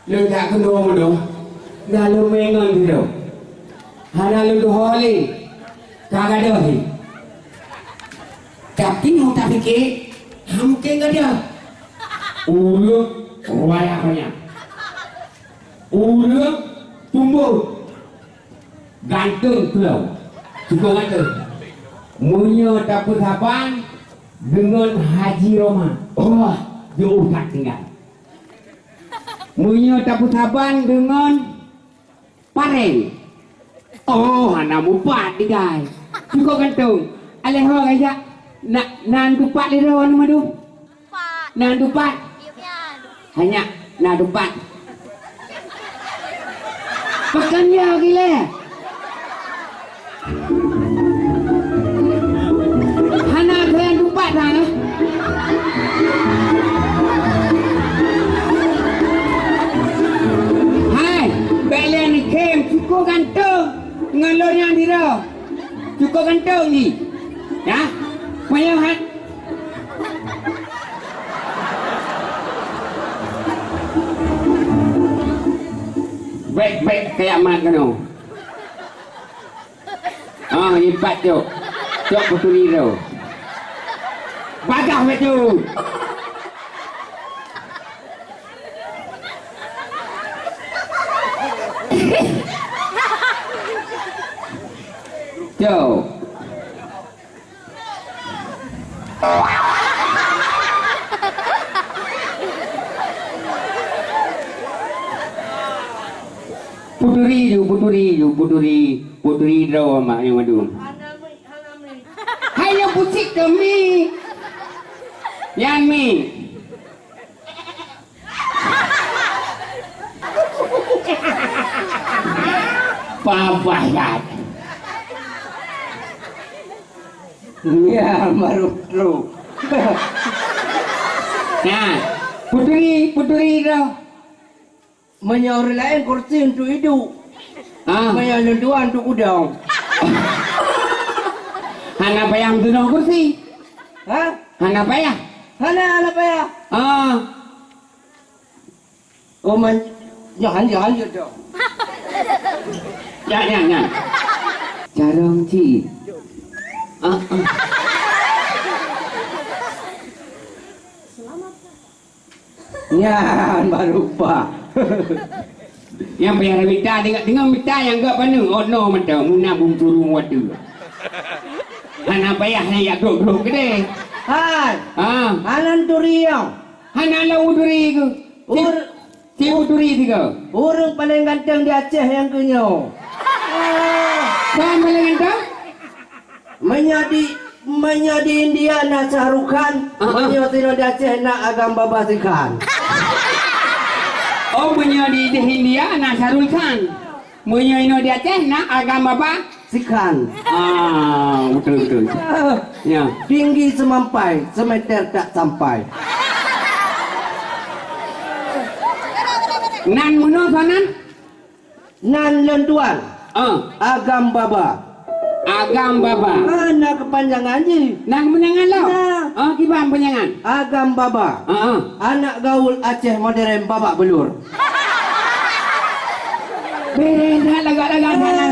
Lu tak kena mana? Dah lu mengon tu. Hana lu tu holi. Kagak ada lagi. Tapi mau tak fikir, hamke enggak dia. Urut waya banyak. Urut tumbuh. Gantung pulau. Juga gantung. Munya dapur saban dengan Haji Roma. Oh, jauh tak tinggal. Munya dapur saban dengan Pareng. Oh, hana mupat di guys. Juga gantung. Aleh orang aja. Nan dupat di rawon madu. Nan dupat. Hanya nan dupat. Pekannya gila. Hana kalian dupat sana. Hai, belian ni kem cukup gantung. Ngelor yang dira. Cukup gantung ni. Ya? Maya hat. Baik-baik kiamat kena. Impat tu. Cok puturi tu. Bagah betul. Cok. Puturi draw mak yang madu. Hai yang pusik kami. Yang mi. Papa ya. Ya baru tru. Nah, puturi draw. Menyuruh lain kursi untuk hidup. Menyuruh dua untuk udang. Hana payah mentunjuk kursi. Hana payah. Hana payah. Oh jangan je. Jangan. Jarang ci. Ya baru pak. Yang payah minta dengan minta yang enggak panu. Oh no mata muna bung turun wadu. Hana payah saya grok gede. Hanan turiang. Hana lau duri ke. Si duri tiga. Orang paling ganteng di Aceh yang kenyau. Kan paling ganteng? Menjadi India nak Sahrukan. Menjadi di Aceh nak Agam Babasikan. Oh menjadi di India nak Sarul Khan. Menjadi di Aceh nak Agam Baba Sikan. Betul. Ya. Tinggi semampai, semeter tak sampai. Nan muno sanan? Nan lentuan. Agam Baba. Mana kepanjangan je? Nak kepanjangan lah? Kibang panjangan. Agam Baba. Anak gaul Aceh modern babak belur. Beda lagak sana.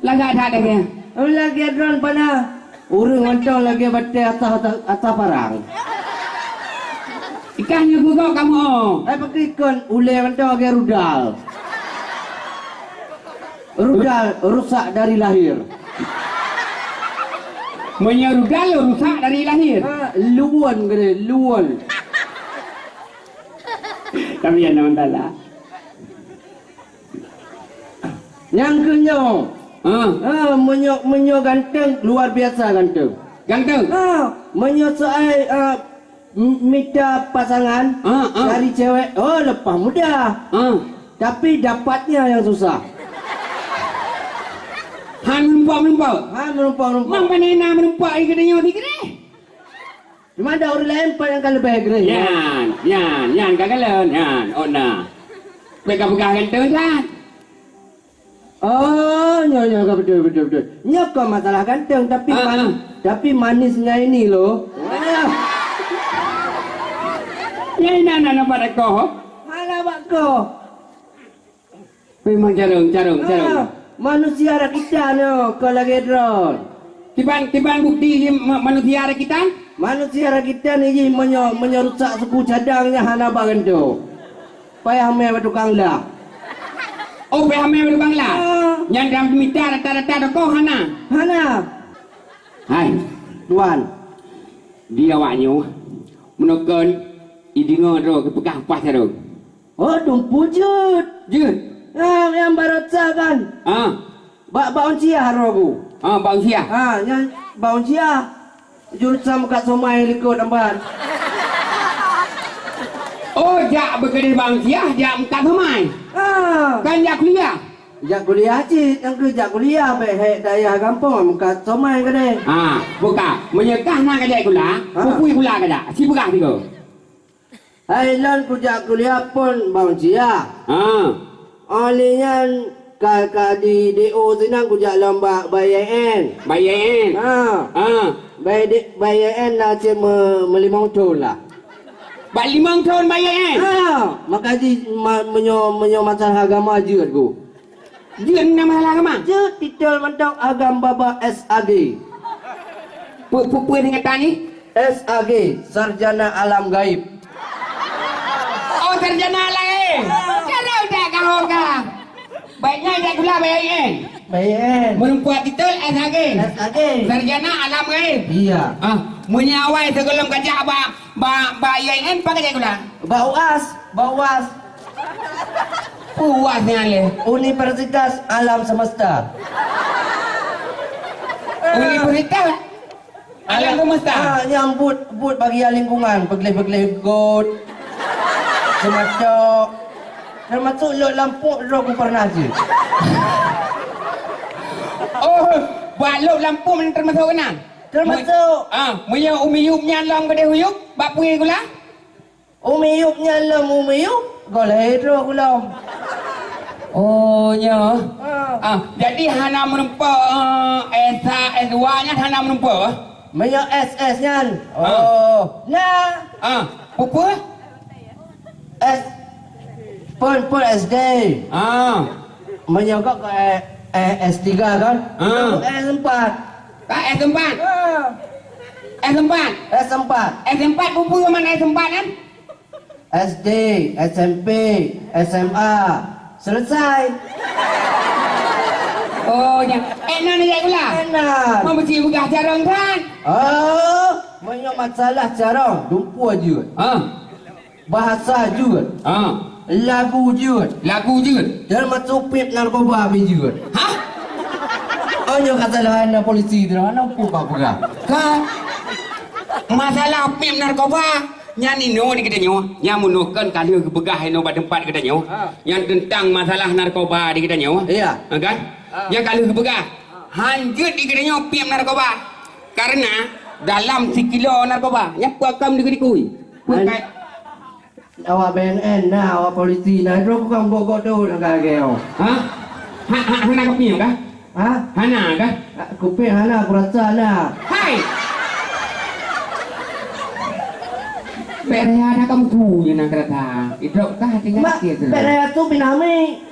Lagak dah dia. Lagi drone pana. Urang antau lagi batai atas parang. Ikannya gugak kamu. Pakai ikan ule antau lagi rudal. Rudal rusak dari lahir. Rudal rusak dari lahir. Luan gede, luan. Tapi yang nama tala. Yang kenyong. Menyo ganteng, luar biasa ganteng. Ganteng? Menyo soal minta pasangan dari cewek. Oh lepas mudah. Tapi dapatnya yang susah. Menumpau. Mang panena menumpau i kedenya ti kene. Cuma ada orang lain yang kalau lebih gede. Yan kagalan yan. Ona. Pega-pega ganteng kan. Oh, nyonya betul. Nyok kok masalah ganteng tapi manisnya ini loh. Ya nana pada kau. Mana bak kau? Memang jarang. Manusia ada kita no kalau lagi drone. Tiban bukti manusia ada kita? Manusia ada kita ni menyerusak suku cadangnya hana bagan tu. Payah me tukang lah. Oh, pehame berukang lah. Yang dalam mita rata-rata kau hana. Hai, Tuan. dia awaknya menukun idinga ro ke pegah pas ro. Oh, tumpu jut. Jut. Yang barotsa kan. Baon cia rogu. Bang sia. Yang baon cia. Jurusan kat somai likut nampak. Oh, jak berkedai bang sia, jak muka semai. Kan jak kuliah. Jak kuliah cik, yang kerja kuliah baik daya kampung muka somai ke deh. Buka. Menyekah nak kedai gula, pupui gula kada. Si begah tiga. Hai lan kerja kuliah pun baon cia. Olinya kakak di DO senang kerja lomba bayan. Bayan. Bayan lah cik melimau tol lah. Bak 5 tahun bayan. Maka di menyo masalah agama je aku. Dia nama salah agama. Je titel mentok agama baba SAG. Pupui dengan tani. SAG, Sarjana Alam Gaib. Oh, sarjana lain. Cara udah kau kah? Baiknya jak gula bayan. Bayan. Menumpuat titel SAG. SAG. Sarjana alam gaib. Iya. Menyawai sebelum kerja ba YN pakai gula. Bauas. Puasnya le. Universitas Alam Semesta. Universitas alam semesta. Nyambut bagi lingkungan, begleh god. Termasuk lot lampu roh ku pernah je. Oh, balok lampu mana termasuk kena? Termasuk. Punya umiyup nyalong gede huyup, bak punya gula. Umiyup nyalam umiyup, goleh roh gulom. Oh, nya. Jadi hana menumpa S2 nya hana menumpa. Menyo SS nyan. Oh, nah. Pupu? S pun SD. Menyo kok S3 kan? S4. Kak S4. S4 pupu mana S4 kan? SD, SMP, SMA. Selesai. Oh, ya. Enak ni gula. Enak. Mau mesti buka jarang kan? Banyak masalah jarang. Dumpu aja. Bahasa juga. Lagu juga. Dan masuk pip narkoba juga. Hanya kesalahan polisi tu. Nampu apa-apa. Kan? Masalah pip narkoba. Yang no di kita nyo, yang menukan kali kebegah no pada tempat kita nyo, yang tentang masalah narkoba di kita nyo, iya, kan? Yang kali kebegah, hancur di kita nyo piam narkoba, karena dalam sekilo narkoba, yang puakam di kui, awak BNN awak polisi rok kang bogor tu nak kau. Hana kopi kah? Hana kah? Kopi hana aku rasa lah. Hai. Peraya ada kamu tu yang nak kereta. Itu kah tinggal sikit tu. Peraya tu binami.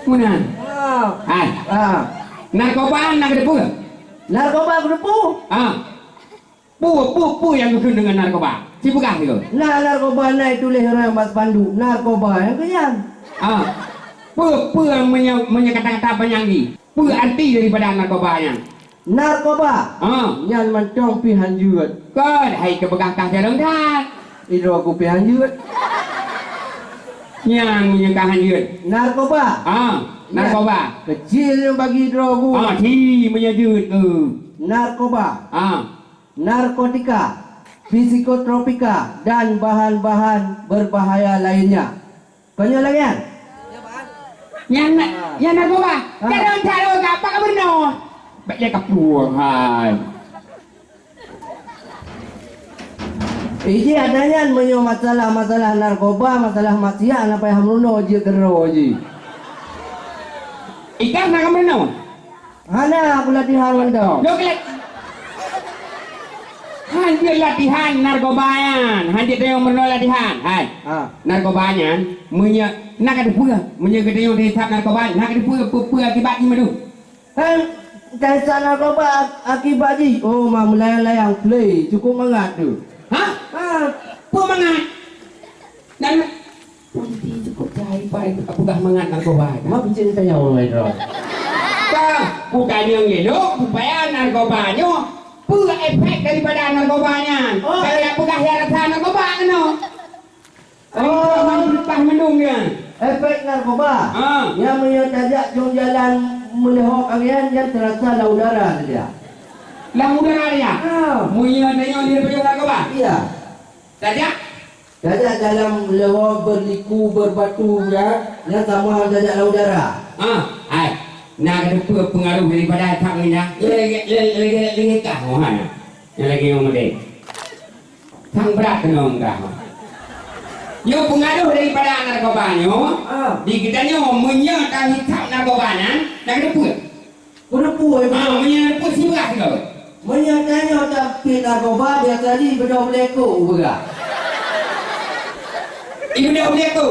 Mana? Hai. Narkoba nak depu? Narkoba depu? Pu yang berkaitan dengan narkoba. Si bukan itu. Narkoba naik tulis orang Mas Pandu. Narkoba yang kenyang. Pu yang kata-kata penyanyi. Pu arti daripada narkoba yang. Narkoba. Yang macam pihan juga. Kan, hai kebegah jarang dah. Itu aku pihan juga. Yang menyekahan juga. Narkoba. Narkoba. Kecil yang bagi drogu. Ti menyajut tu. Narkoba. Narkotika, psikotropika dan bahan-bahan berbahaya lainnya. Konyol lagi kan? Yang narkoba. Kadang caro apa kabar no? Baiknya kapuang hai. Iji adanya menyo masalah narkoba, masalah maksiat apa yang hamluno je gero je. Ikan nak kabar no? Hana aku latihan mendong. Lo kelak. Han dia latihan narkobayan. Han dia tengok menolak latihan. Hai. Narkobayan nak ada pura. Kita tengok dia tap narkoba. Nak ada pura akibat ni madu. Kan dasar narkoba akibat ni. Oh, mah melayang-layang play. Cukup mangat tu. Apa mangat? Dan polisi cukup cahaya pada apakah mangat narkoba. Mah bincang tanya orang lain. Bukan yang elok, supaya narkobanya pura efek daripada narkobanya. Kalau apakah yang rasa narkoba no? Lepas mendung dia. Efek narkoba. Yang menyajak jom jalan melehok kalian yang terasa lau udara saja. Lau udara dia? Munya tengok dia punya narkoba? Iya. Saja? Jajak dalam lehok berliku berbatu ya. Yang sama jajak lau udara. Hai. Nak ada pengaruh daripada tak ni dah. Lagi kah orang yang lagi orang muda. Sang berat kena orang. Yo pengaruh daripada narkobanya. Di kitanya menyertai hitap narkobanya. Nak ada apa? Kenapa? Menyertai si berat ke? Menyertainya tapi narkoba dia tadi berdua beleko berat. Ibu dah boleh tu.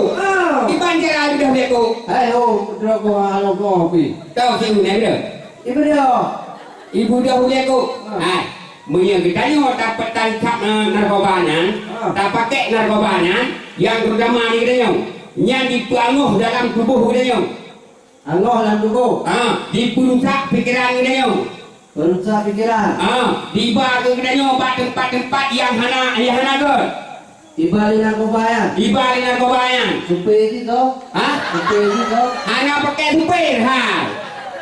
Iban cara ibu dah boleh tu. Hai berdua ko alo ko pi. Tahu si ibu dia? Ibu dia. Ibu dah boleh tu. Hai. Munya kitanya dapat tangkap narkobanya, tak pakai narkobanya, yang terutama ni kita yang dipanguh dalam tubuh kita Angoh dalam tubuh. Diperusak pikiran kita Perusak pikiran. Dibawa ke kita tempat-tempat yang hana ke. Ibali narkobayan. Ibali narkobayan. Supir itu. Supir itu. Hana pakai supir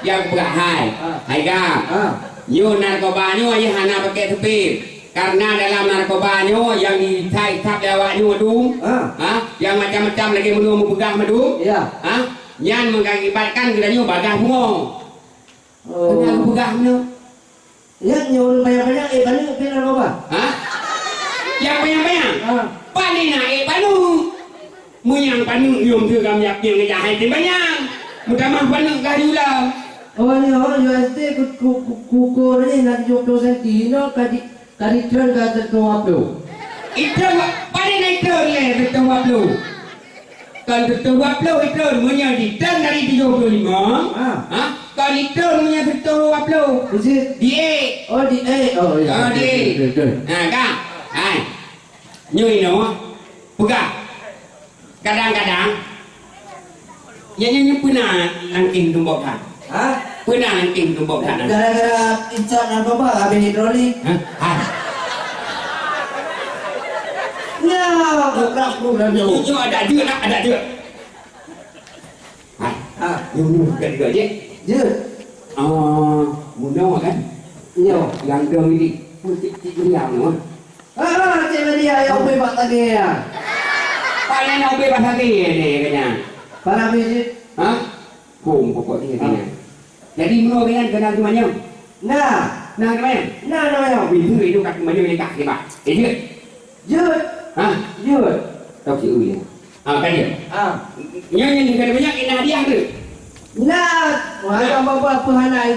Yang berat hai gam. Yo narkobanya yang hana pakai supir. Karena dalam narkobanya yang ditap lewatnya madu. Yang macam-macam lagi madu mempegang madu. Iya. Yang mengakibatkan kita bagas semua. Kenapa pegang madu? Yang nyuruh banyak-banyak balik ke narkoba. Yang banyak-banyak. Paling naik panu. Menyang panu yum tu kami yakin dia hai banyak. Mudah-mudahan panu gajulah. Oh ni USD kukur ni nak 70 senti no kadi turn ka tertua pelu. Itu paling naik turn le tertua pelu. Kalau tertua pelu itu menyang di turn dari 75. Kalau di turn menyang tertua pelu. Di A. Oh di A. Oh ya. Di A. Kak. Hai. Nyui no. Pegang. Kadang-kadang yang pernah langking tumbuk kan. Pernah langking tumbuk kan. Gara-gara insap narkoba habis hidrolik. Ya, gerak pula dia. Itu ada juga nak ada juga. Ini bukan juga je. Je. Mudah kan? Ya. Yang dia ini cik beliau ni. Cik Maria yang bebas tadi ya. Paling nak bebas lagi ni kena. Para biji. Kum pokok ni kena. Jadi menurut kalian kenal di mana? Nah di mana? Nah namanya. Bintu itu kat mana ni kat ni pak. Je. Je. Je. Tahu si Uy. Kan dia. Yang kena banyak kena hadiah tu. Nah, wahai bapa pehanai.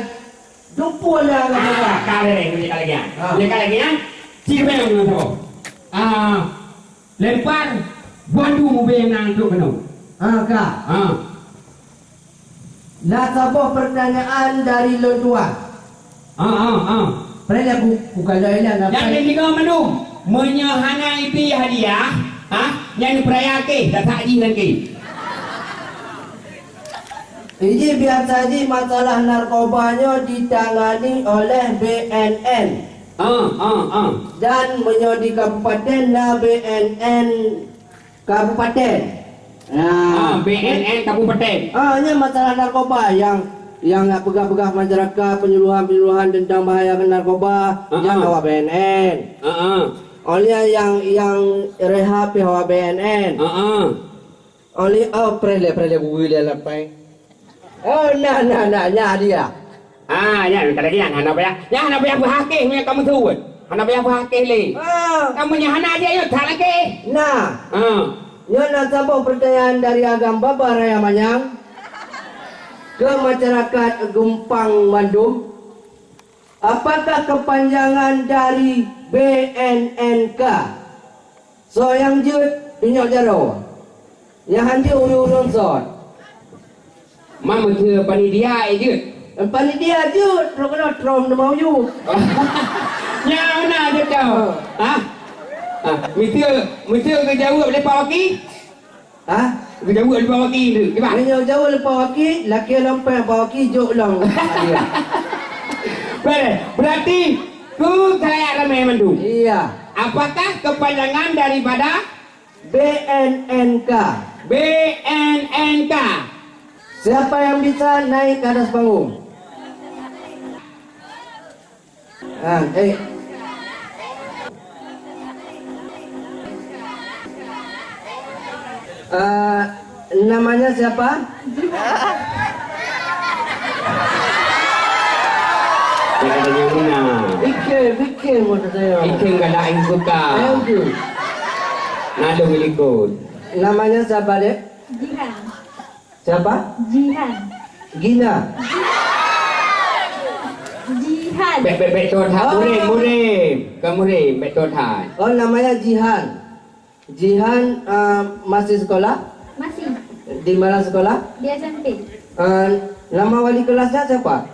Jumpa lah bapa. Kali ni kali ni. Ni kali ni. Siapa yang tahu? Lempar bandu mobil nang tu kena. Kak. Lah sebuah pertanyaan dari lontuan. Pernah bukan lain lah. Yang ketiga menu menyahana ipi hadiah. Yang diperayake tak haji lagi. Ini biasa di masalah narkobanya ditangani oleh BNN. Dan menyodi kabupaten BNN kabupaten. BNN kabupaten. Hanya masalah narkoba yang nak pegah-pegah masyarakat, penyuluhan tentang bahaya narkoba yang hawa BNN. Oleh yang rehab hawa BNN. Oleh prele buku dia lepai. Nah dia. Ya kata dia hana payah. Ya hana payah berhakih punya kamu tu. Hana payah berhakih le. Kamu nya hana dia yo tak lagi. Nah. Ya nak sabar pertanyaan dari agam Baba Raya Manyang ke masyarakat Gumpang Bandung. Apakah kepanjangan dari BNNK? So yang jut tunjuk jaro. Yang handi urun sot. Mama thưa panitia chứ. Panitia jut, ro kena trom mau you. Nhà mana je kau? Ha? Mesti ke jauh boleh pawaki? Ha? Ke jauh boleh pawaki tu. Cepat. Menyo jauh lepas waki, laki lompat bawaki juk long. Berarti ku saya ramai mandu. Iya. Apakah kepanjangan daripada BNNK? BNNK? Siapa yang bisa naik ke atas panggung? Namanya siapa? Jangan yang mana? Bikin motor saya. Ikan galak yang suka. Ayo. Nado milikut. Namanya siapa dek? Jihan. Siapa? Jihan. Gina. Jihan. Betul tak? Murim. Kemurim. Betul tak? Oh namanya Jihan. Jihan masih sekolah? Masih. Di mana sekolah? Di SMP. Nama wali kelasnya siapa?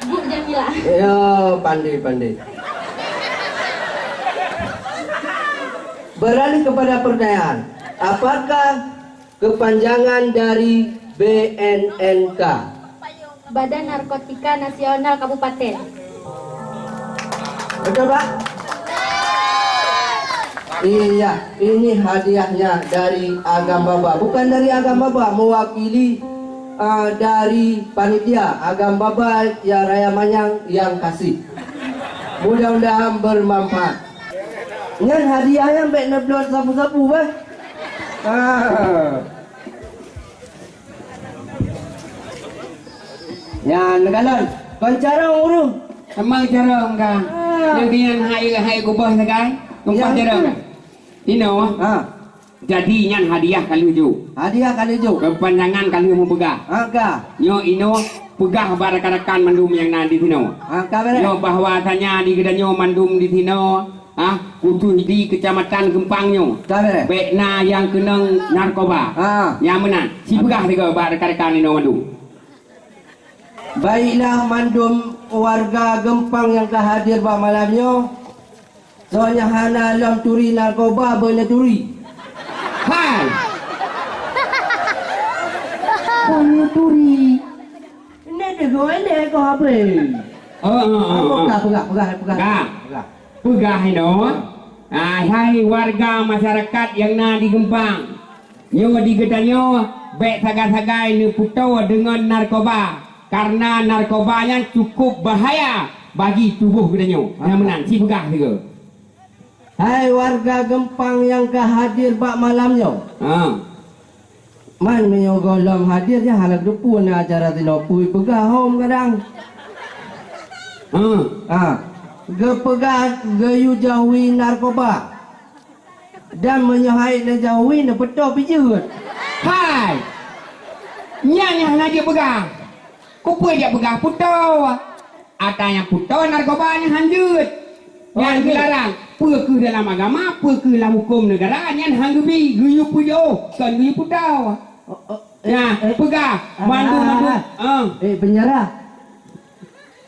Bu Jamila. Ya pandai. Beralih kepada pertanyaan. Apakah kepanjangan dari BNNK? Badan Narkotika Nasional Kabupaten. Betul Pak? Iya, ini hadiahnya dari Agam Baba. Bukan dari Agam Baba, mewakili dari panitia Agam Baba ya Raya Manyang yang kasih. Mudah-mudahan bermanfaat. Ngan hadiahnya baik nak belot sapu-sapu bah. Ya, negalon. Koncara urung. Emang cara enggak? Jadi yang hai kubah sekai. Tumpah cara enggak? Tino. Jadi nyan hadiah kali ju. Hadiah kali ju. Kepanjangan kali mau pegah. Angka. Nyo ino pegah barakan mandum yang nadi tino. Angka bere. Nyo bahwasanya di gedanyo mandum di tino. Kutu di kecamatan Gempangnya. Kabere. Bekna yang kenang narkoba. Yang mana? Si pegah tiga barakan ino mandum. Baiklah mandum warga Gempang yang kehadir pada malamnya. Soalnya hana lam turi narkoba boleh turi. Hai. Boleh turi. Ini dia kau apa? Pegah. Pegah ino. Hai warga masyarakat yang na di Gempang. Nyo di gedanyo bek sagai-sagai ni puto dengan narkoba. Karena narkobanya cukup bahaya bagi tubuh gedanyo. Yang menang si pegah juga. Hai warga Gempang yang kehadir pada malamnya. Man menyogolom hadirnya halak dupun acara tinopui pegah home kadang. Gepegah gayu jauhi narkoba dan menyahai dan jauhi na betul pijut. Hai. Nyanya lagi pegah. Kupu dia pegah puto. Atanya puto narkobanya hanjut. Yang dilarang. Apa dalam agama, apa dalam hukum negara. Yang hanggubi guyu puyo, kan guyu puto. Ya, pegah. Mandu. Penjara.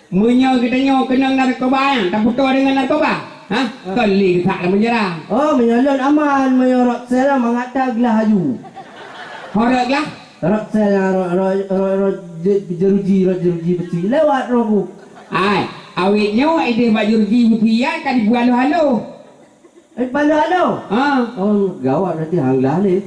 Menyo katanya kena narkoba, tak puto dengan narkoba. Kali tak dalam penjara. Oh, menyolong aman, menyorok saya mengata gelah haju. Horok lah. Rok saya jeruji betul lewat robu. Ai, awetnya ide jeruji betul kan dibuat halo. Halo. Oh, gawat nanti hanglah ni.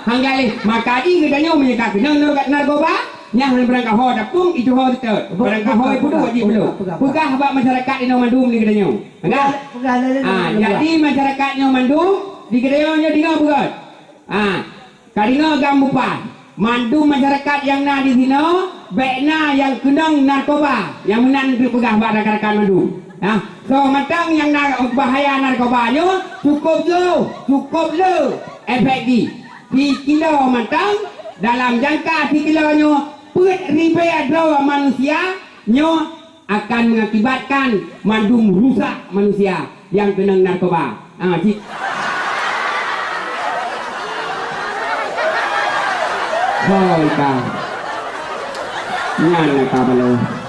Hanggal maka di katanya menyekak kena narkoba. Yang berangkat ho dapung itu ho tetap. Berangkat ho itu wajib belum. Pegah bak masyarakat di Mandum ni katanya. Enggak? Jadi masyarakatnya Mandum di katanya dengar bukan? Kadina gambupan. Mandum masyarakat yang na di sini, bekna yang kenang narkoba, yang menang pegah bak rakan-rakan Mandum. So matang yang bahaya narkobanya cukup lo efek di kilo matang dalam jangka 3 kilonya put ribu dolar manusia nyo akan mengakibatkan mandung rusak manusia yang kena narkoba. Thôi cả. Nyan là cả bà lô.